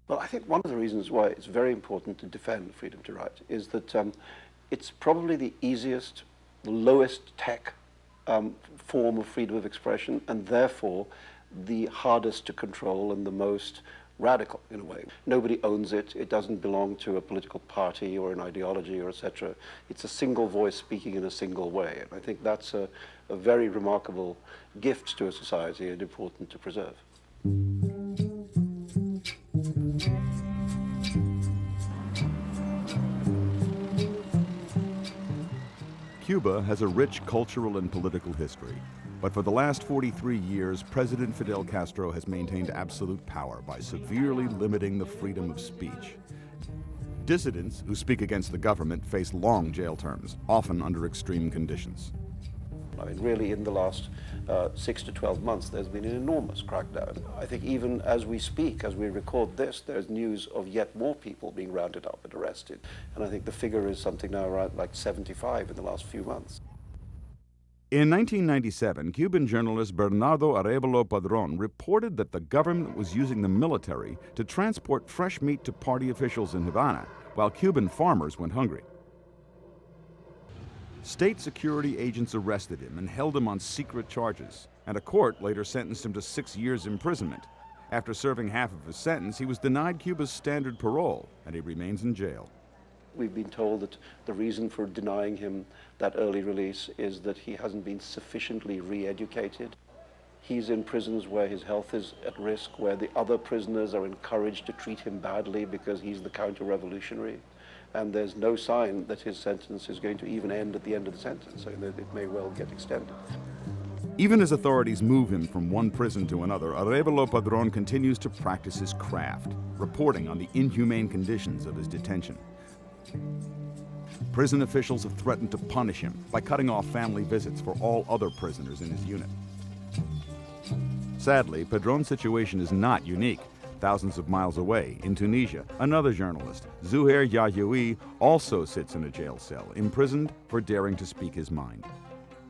Well, I think one of the reasons why it's very important to defend freedom to write is that it's probably the easiest, lowest tech form of freedom of expression, and therefore the hardest to control and the most radical in a way. Nobody owns it. It doesn't belong to a political party or an ideology or etc. It's a single voice speaking in a single way. And I think that's a very remarkable gift to a society and important to preserve. Cuba has a rich cultural and political history, but for the last 43 years, President Fidel Castro has maintained absolute power by severely limiting the freedom of speech. Dissidents who speak against the government face long jail terms, often under extreme conditions. I mean, really, in the last 6 to 12 months, there's been an enormous crackdown. I think even as we speak, as we record this, there's news of yet more people being rounded up and arrested. And I think the figure is something now around like 75 in the last few months. In 1997, Cuban journalist Bernardo Arévalo Padrón reported that the government was using the military to transport fresh meat to party officials in Havana, while Cuban farmers went hungry. State security agents arrested him and held him on secret charges, and a court later sentenced him to 6 years imprisonment. After serving half of his sentence, he was denied Cuba's standard parole, and he remains in jail. We've been told that the reason for denying him that early release is that he hasn't been sufficiently re-educated. He's in prisons where his health is at risk, where the other prisoners are encouraged to treat him badly because he's the counter-revolutionary. And there's no sign that his sentence is going to even end at the end of the sentence, so that it may well get extended. Even as authorities move him from one prison to another, Arévalo Padrón continues to practice his craft, reporting on the inhumane conditions of his detention. Prison officials have threatened to punish him by cutting off family visits for all other prisoners in his unit. Sadly, Padrón's situation is not unique. Thousands of miles away, in Tunisia, another journalist, Zuhair Yahyoui, also sits in a jail cell, imprisoned for daring to speak his mind.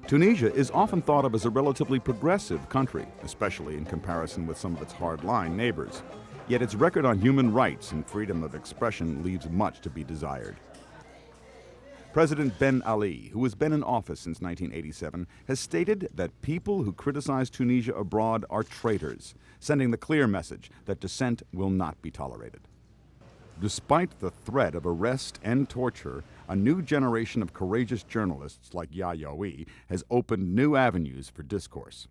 Tunisia is often thought of as a relatively progressive country, especially in comparison with some of its hard-line neighbors. Yet its record on human rights and freedom of expression leaves much to be desired. President Ben Ali, who has been in office since 1987, has stated that people who criticize Tunisia abroad are traitors, sending the clear message that dissent will not be tolerated. Despite the threat of arrest and torture, a new generation of courageous journalists like Yahyoui has opened new avenues for discourse.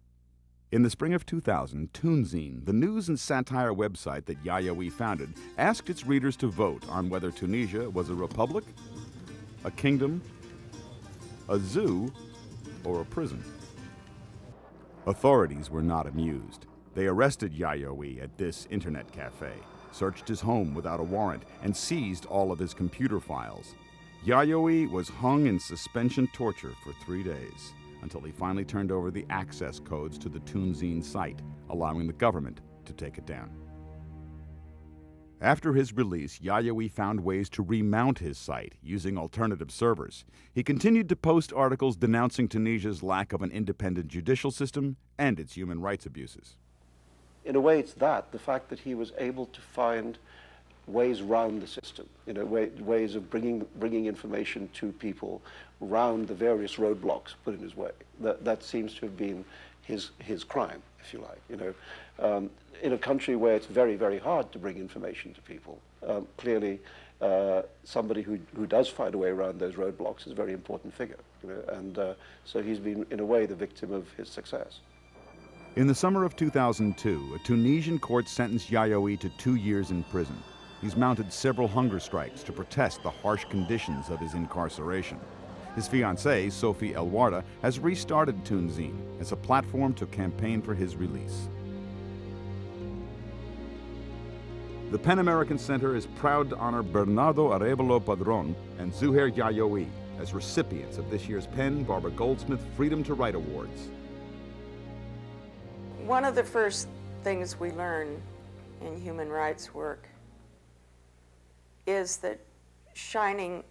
In the spring of 2000, Toonzine, the news and satire website that Yahyoui founded, asked its readers to vote on whether Tunisia was a republic, a kingdom, a zoo, or a prison. Authorities were not amused. They arrested Yahyoui at this internet cafe, searched his home without a warrant, and seized all of his computer files. Yahyoui was hung in suspension torture for 3 days, until he finally turned over the access codes to the Toonzine site, allowing the government to take it down. After his release, Yahyoui found ways to remount his site using alternative servers. He continued to post articles denouncing Tunisia's lack of an independent judicial system and its human rights abuses. In a way, it's the fact that he was able to find ways around the system, ways of bringing information to people around the various roadblocks put in his way. That seems to have been his crime, if you like. In a country where it's very, very hard to bring information to people, clearly somebody who does find a way around those roadblocks is a very important figure. And so he's been, in a way, the victim of his success. In the summer of 2002, a Tunisian court sentenced Yahyoui to 2 years in prison. He's mounted several hunger strikes to protest the harsh conditions of his incarceration. His fiancée, Sophie El Warda, has restarted Toonzine as a platform to campaign for his release. The PEN American Center is proud to honor Bernardo Arévalo Padrón and Zuhair Yahyoui as recipients of this year's PEN Barbara Goldsmith Freedom to Write Awards. One of the first things we learn in human rights work is that shining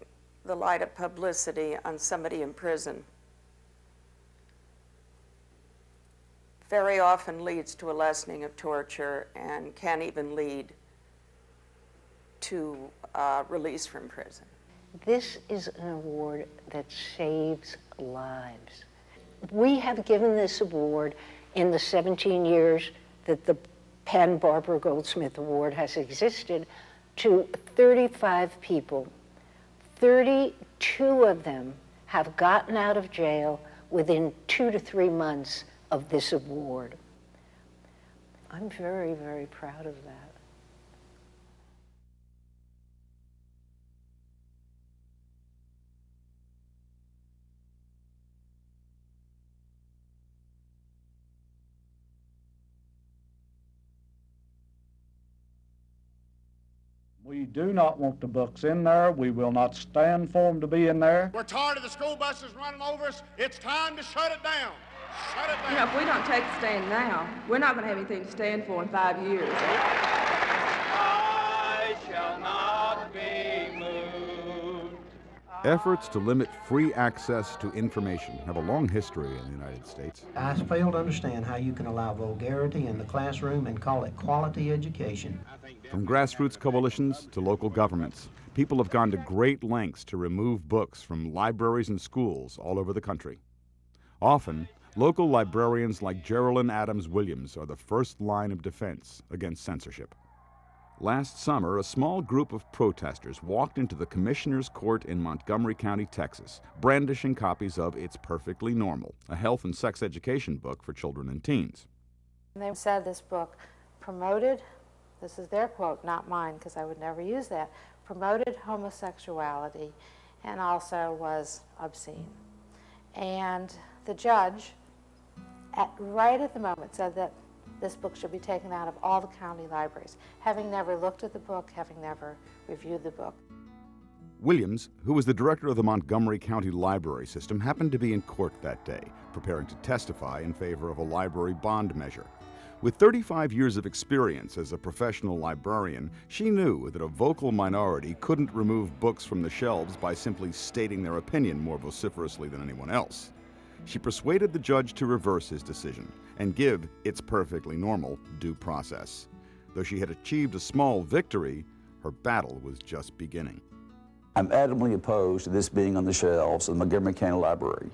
the light of publicity on somebody in prison very often leads to a lessening of torture and can even lead to release from prison. This is an award that saves lives. We have given this award in the 17 years that the Penn Barbara Goldsmith Award has existed to 35 people. 32 of them have gotten out of jail within 2 to 3 months of this award. I'm very, very proud of that. We do not want the books in there. We will not stand for them to be in there. We're tired of the school buses running over us. It's time to shut it down. Shut it down. You know, if we don't take a stand now, we're not going to have anything to stand for in 5 years. I shall not be moved. Efforts to limit free access to information have a long history in the United States. I fail to understand how you can allow vulgarity in the classroom and call it quality education. From grassroots coalitions to local governments, people have gone to great lengths to remove books from libraries and schools all over the country. Often, local librarians like Geraldine Adams Williams are the first line of defense against censorship. Last summer, a small group of protesters walked into the Commissioner's Court in Montgomery County, Texas, brandishing copies of It's Perfectly Normal, a health and sex education book for children and teens. They said this book promoted, this is their quote, not mine, because I would never use that, promoted homosexuality and also was obscene. And the judge, right at the moment, said that this book should be taken out of all the county libraries, having never looked at the book, having never reviewed the book. Williams, who was the director of the Montgomery County Library System, happened to be in court that day, preparing to testify in favor of a library bond measure. With 35 years of experience as a professional librarian, she knew that a vocal minority couldn't remove books from the shelves by simply stating their opinion more vociferously than anyone else. She persuaded the judge to reverse his decision and give It's Perfectly Normal due process. Though she had achieved a small victory, her battle was just beginning. I'm adamantly opposed to this being on the shelves of the Montgomery County Library,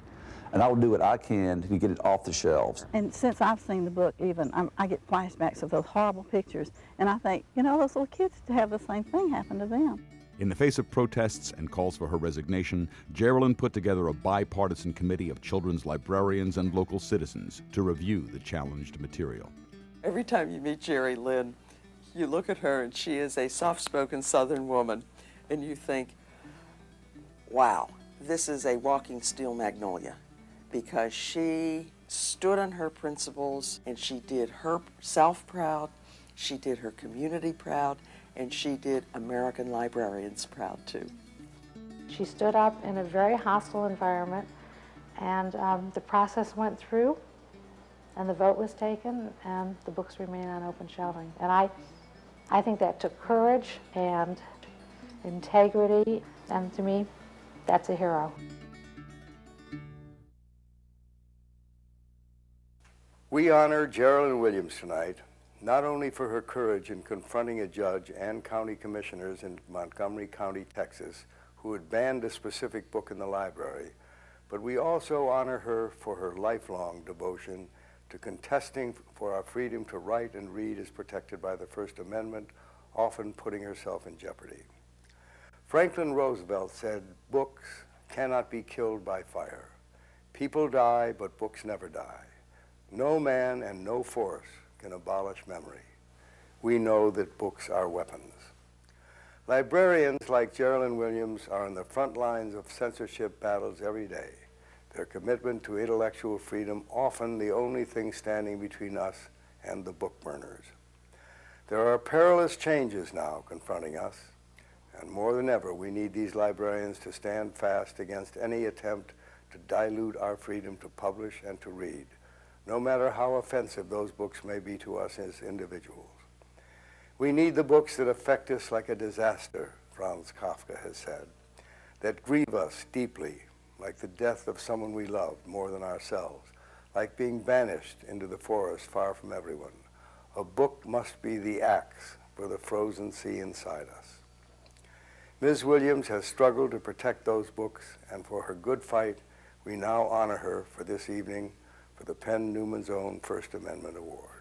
and I will do what I can to get it off the shelves. And since I've seen the book, even, I get flashbacks of those horrible pictures, and I think, you know, those little kids to have the same thing happen to them. In the face of protests and calls for her resignation, Geraldine put together a bipartisan committee of children's librarians and local citizens to review the challenged material. Every time you meet Jerry Lynn, you look at her and she is a soft-spoken Southern woman, and you think, wow, this is a walking steel magnolia, because she stood on her principles and she did herself proud, she did her community proud, and she did American librarians proud too. She stood up in a very hostile environment, and the process went through, and the vote was taken, and the books remain on open shelving. And I think that took courage and integrity, and to me, that's a hero. We honor Geraldine Williams tonight, not only for her courage in confronting a judge and county commissioners in Montgomery County, Texas, who had banned a specific book in the library, but we also honor her for her lifelong devotion to contesting for our freedom to write and read as protected by the First Amendment, often putting herself in jeopardy. Franklin Roosevelt said, "Books cannot be killed by fire. People die, but books never die. No man and no force can abolish memory. We know that books are weapons." Librarians like Geraldine Williams are on the front lines of censorship battles every day. Their commitment to intellectual freedom often the only thing standing between us and the book burners. There are perilous changes now confronting us, and more than ever we need these librarians to stand fast against any attempt to dilute our freedom to publish and to read, no matter how offensive those books may be to us as individuals. We need the books that affect us like a disaster, Franz Kafka has said, that grieve us deeply, like the death of someone we loved more than ourselves, like being banished into the forest far from everyone. A book must be the axe for the frozen sea inside us. Ms. Williams has struggled to protect those books, and for her good fight, we now honor her for this evening for the Penn Newman's Own First Amendment Award.